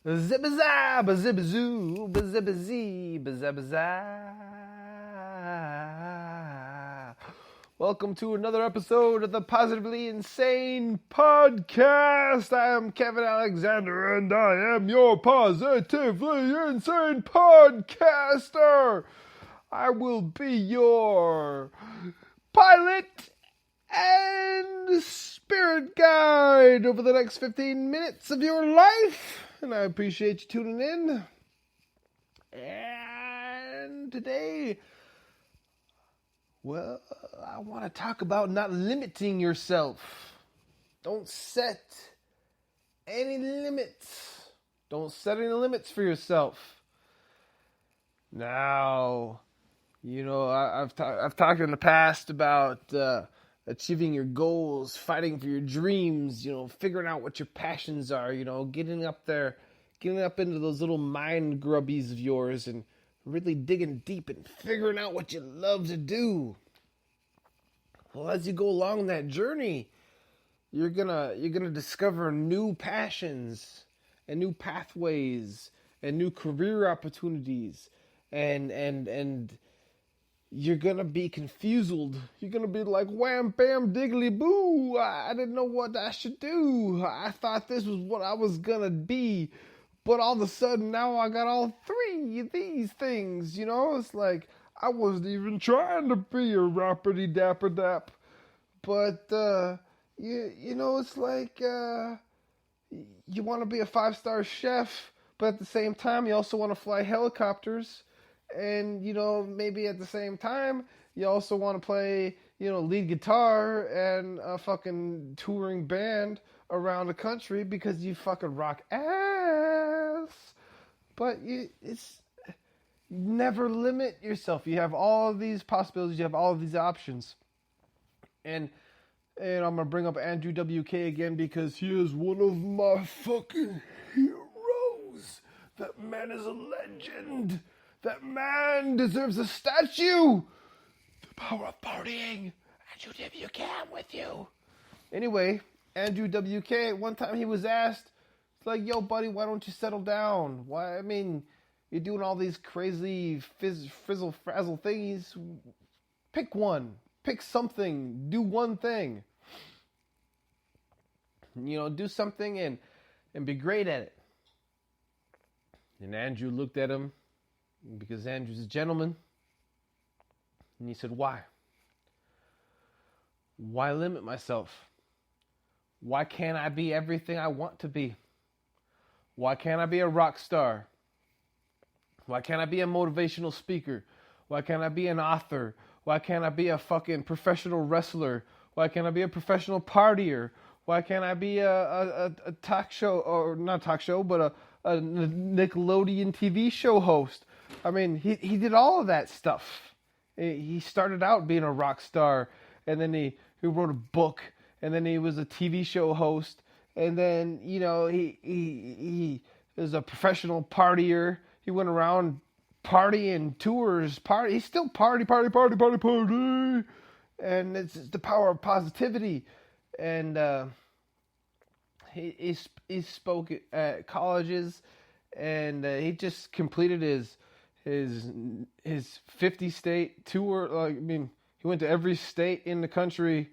Zibazah, bazibazoo, bazibazee, bazabazah. Welcome to another episode of the Positively Insane Podcast. I am Kevin Alexander, and I am your Positively Insane Podcaster. I will be your pilot and spirit guide over the next 15 minutes of your life. And I appreciate you tuning in. And today, well, I want to talk about not limiting yourself. Don't set any limits. Don't set any limits for yourself. Now, I've talked in the past about achieving your goals, fighting for your dreams, figuring out what your passions are, getting up into those little mind grubbies of yours and really digging deep and figuring out what you love to do. Well, as you go along that journey, you're gonna discover new passions and new pathways and new career opportunities and you're going to be confused. You're going to be like, wham, bam, diggly, boo. I didn't know what I should do. I thought this was what I was going to be. But all of a sudden, now I got all three of these things, It's like, I wasn't even trying to be a rappity dapper dap. But, it's like, you want to be a 5-star chef, but at the same time, you also want to fly helicopters. And, maybe at the same time, you also want to play, lead guitar and a fucking touring band around the country because you fucking rock ass. But it's never limit yourself. You have all of these possibilities. You have all of these options. And I'm going to bring up Andrew WK again because he is one of my fucking heroes. That man is a legend. That man deserves a statue. The power of partying. Andrew WK, I'm with you. Anyway, Andrew WK, one time he was asked, it's like, yo, buddy, why don't you settle down? Why? I mean, you're doing all these crazy frizzle thingies. Pick one. Pick something. Do one thing. Do something and be great at it. And Andrew looked at him, because Andrew's a gentleman. And he said, why? Why limit myself? Why can't I be everything I want to be? Why can't I be a rock star? Why can't I be a motivational speaker? Why can't I be an author? Why can't I be a fucking professional wrestler? Why can't I be a professional partier? Why can't I be a talk show, or not talk show, but a Nickelodeon TV show host? I mean, he did all of that stuff. He started out being a rock star, and then he wrote a book, and then he was a TV show host, and then, he was a professional partier. He went around partying, tours, he still party. And it's the power of positivity. And he spoke at colleges, and he just completed his 50-state tour. He went to every state in the country,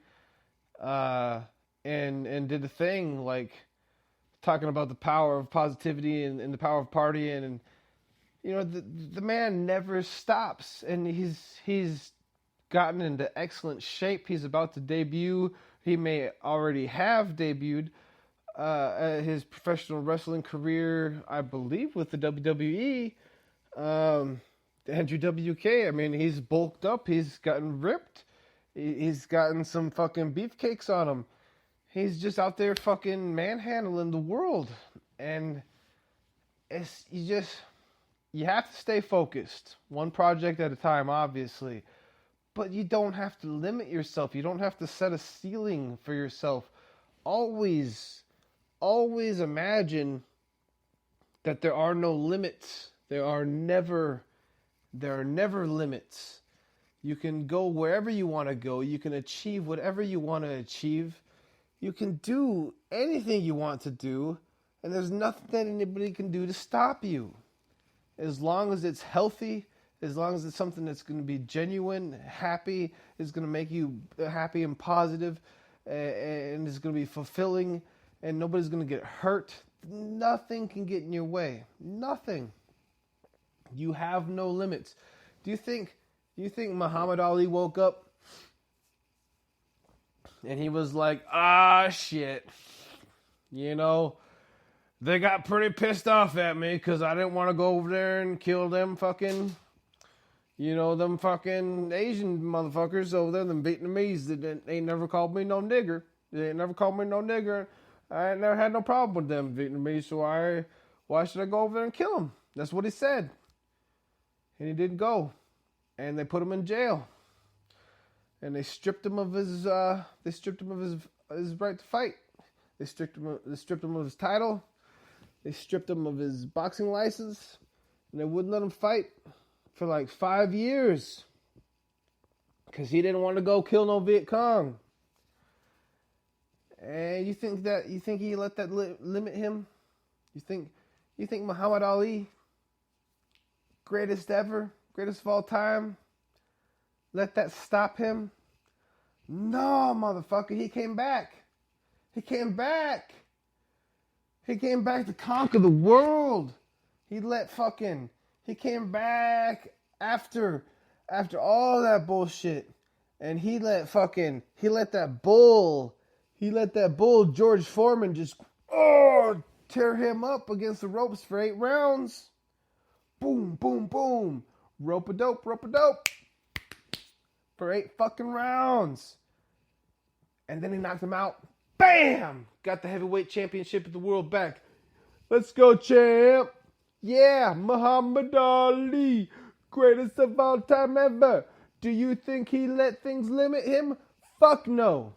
and did the thing, like talking about the power of positivity and the power of partying, and the man never stops, and he's gotten into excellent shape. He's about to debut. He may already have debuted his professional wrestling career, I believe, with the WWE. Andrew WK, I mean, he's bulked up. He's gotten ripped. He's gotten some fucking beefcakes on him. He's just out there fucking manhandling the world. And you have to stay focused. One project at a time, obviously. But you don't have to limit yourself. You don't have to set a ceiling for yourself. Always imagine that there are no limits. There are never limits. You can go wherever you want to go. You can achieve whatever you want to achieve. You can do anything you want to do And there's nothing that anybody can do to stop you. As long as it's healthy, as long as it's something that's going to be genuine, happy, is going to make you happy and positive, and is going to be fulfilling, and nobody's going to get hurt, nothing can get in your way. Nothing. You have no limits. Do you think Muhammad Ali woke up and he was like, shit, they got pretty pissed off at me because I didn't want to go over there and kill them fucking, them fucking Asian motherfuckers over there, them Vietnamese that ain't never called me no nigger. They ain't never called me no nigger. I ain't never had no problem with them Vietnamese, so why should I go over there and kill them? That's what he said. And he didn't go. And they put him in jail. And they stripped him of his right to fight. They stripped him of his title. They stripped him of his boxing license, and they wouldn't let him fight for like 5 years because he didn't want to go kill no Viet Cong. And you think he let that limit him? You think Muhammad Ali, greatest ever, greatest of all time, let that stop him? No, motherfucker, he came back. He came back to conquer the world. He came back after all that bullshit. And he let that bull George Foreman just tear him up against the ropes for 8 rounds. Boom, boom, boom. Rope-a-dope. For 8 fucking rounds. And then he knocked him out. Bam! Got the heavyweight championship of the world back. Let's go, champ. Yeah, Muhammad Ali. Greatest of all time ever. Do you think he let things limit him? Fuck no.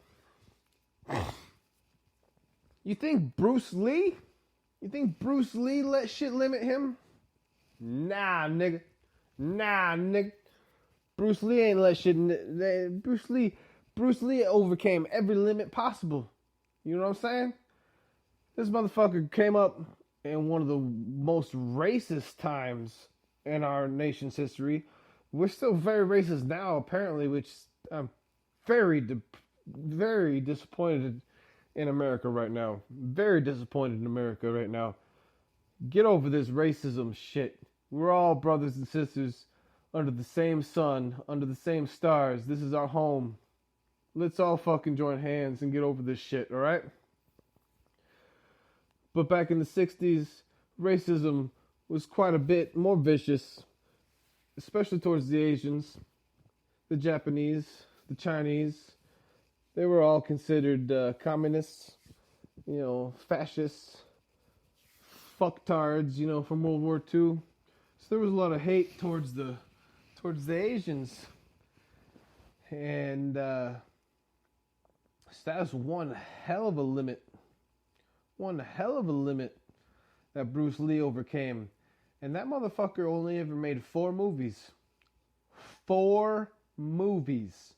You think Bruce Lee? Let shit limit him? Nah, nigga. Bruce Lee ain't let shit... Bruce Lee overcame every limit possible. You know what I'm saying? This motherfucker came up in one of the most racist times in our nation's history. We're still very racist now, apparently, which I'm very disappointed in America right now. Very disappointed in America right now. Get over this racism shit. We're all brothers and sisters under the same sun, under the same stars. This is our home. Let's all fucking join hands and get over this shit, alright? But back in the 60s, racism was quite a bit more vicious, especially towards the Asians, the Japanese, the Chinese. They were all considered communists, fascists, fucktards, from World War II. So there was a lot of hate towards the Asians. And so that's one hell of a limit that Bruce Lee overcame. And that motherfucker only ever made 4 movies. 4 movies.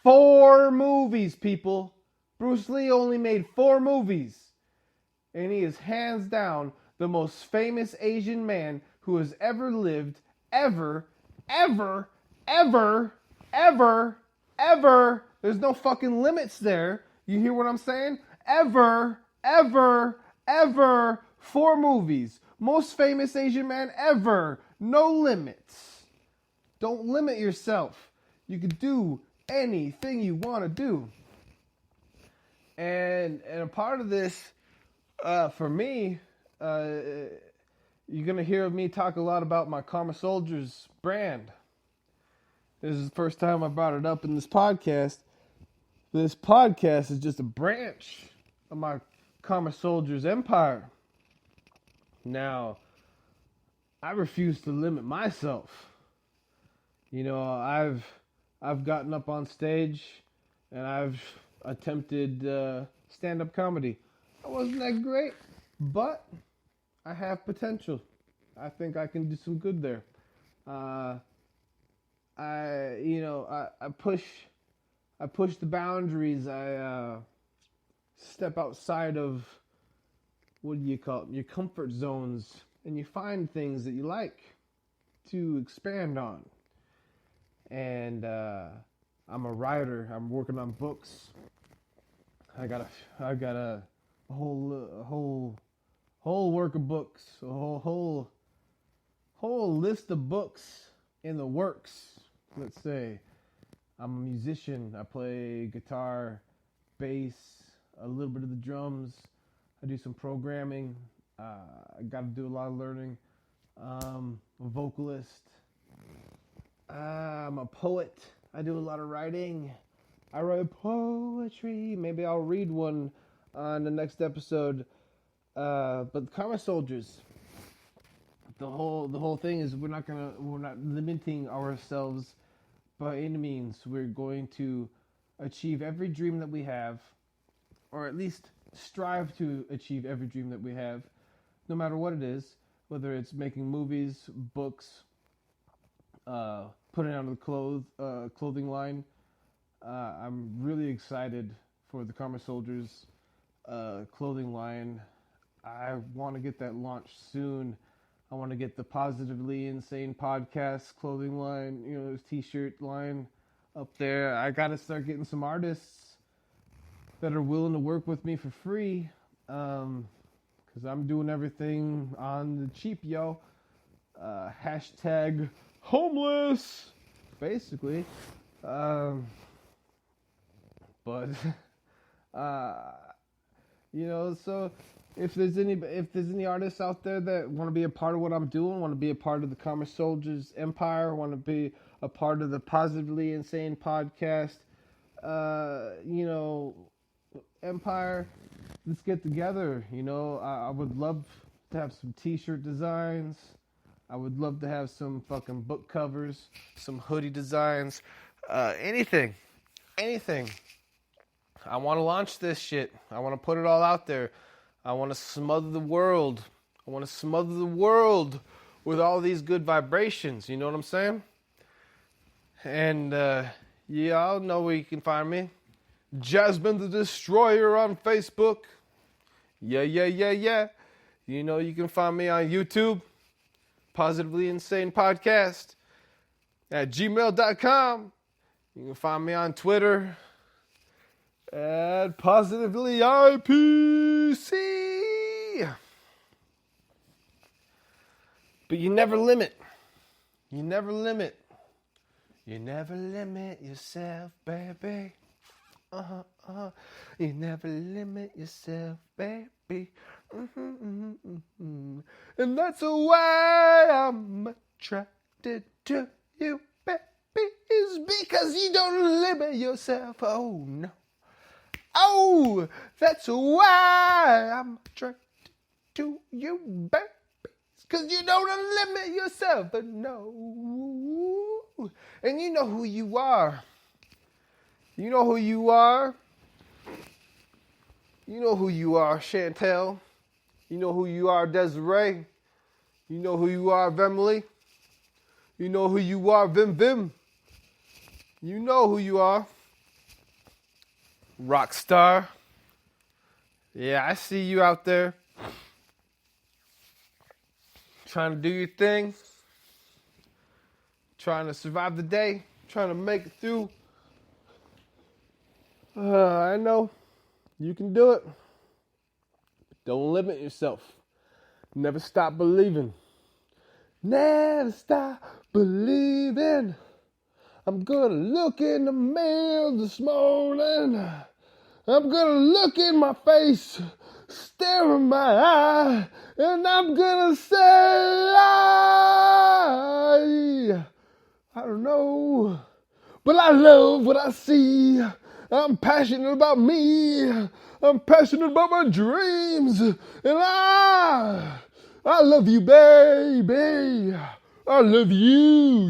4 movies, people. Bruce Lee only made 4 movies. And he is hands down the most famous Asian man who has ever lived, ever. There's no fucking limits there. You hear what I'm saying? Ever. 4 movies. Most famous Asian man ever. No limits. Don't limit yourself. You can do anything you want to do. And a part of this, for me, you're going to hear me talk a lot about my Karma Soldiers brand. This is the first time I brought it up in this podcast. This podcast is just a branch of my Karma Soldiers empire. Now, I refuse to limit myself. I've gotten up on stage and I've attempted stand-up comedy. I wasn't that great, but I have potential. I think I can do some good there. I push the boundaries. I step outside of what do you call it, your comfort zones, and you find things that you like to expand on. And I'm a writer. I'm working on books. I got a whole work of books, a whole list of books in the works. Let's say I'm a musician. I play guitar, bass, a little bit of the drums. I do some programming. I got to do a lot of learning. A vocalist. I'm a poet. I do a lot of writing. I write poetry. Maybe I'll read one on the next episode. But the Karma Soldiers, the whole thing is we're not limiting ourselves by any means. We're going to achieve every dream that we have, or at least strive to achieve every dream that we have, no matter what it is, whether it's making movies, books, putting out a clothing line. I'm really excited for the Karma Soldiers clothing line. I want to get that launched soon. I want to get the Positively Insane podcast clothing line, t-shirt line up there. I got to start getting some artists that are willing to work with me for free, because I'm doing everything on the cheap, yo. Hashtag homeless, basically. But so if there's any artists out there that want to be a part of what I'm doing, want to be a part of the Karma Soldiers empire, want to be a part of the Positively Insane podcast, empire, let's get together. I would love to have some t-shirt designs. I would love to have some fucking book covers, some hoodie designs, anything. I want to launch this shit. I want to put it all out there. I want to smother the world. With all these good vibrations. You know what I'm saying? And y'all know where you can find me. Jasmine the Destroyer on Facebook. Yeah. You can find me on YouTube. Positively Insane Podcast at gmail.com. You can find me on Twitter at Positively IPC. But you never limit yourself, baby. You never limit yourself, baby. And that's why I'm attracted to you, baby. Is because you don't limit yourself. Oh, no. Oh, that's why I'm attracted to you, baby. Because you don't limit yourself. But no. And you know who you are. You know who you are, Chantel. You know who you are, Desiree. You know who you are, Vemily. You know who you are, Vim. You know who you are. Rockstar. Yeah, I see you out there. Trying to do your thing. Trying to survive the day. Trying to make it through. I know you can do it. Don't limit yourself. Never stop believing. Never stop believing. I'm gonna look in the mirror this morning. I'm gonna look in my face, stare in my eye, and I'm gonna say, I don't know, but I love what I see. I'm passionate about me. I'm passionate about my dreams. And I love you, baby. I love you.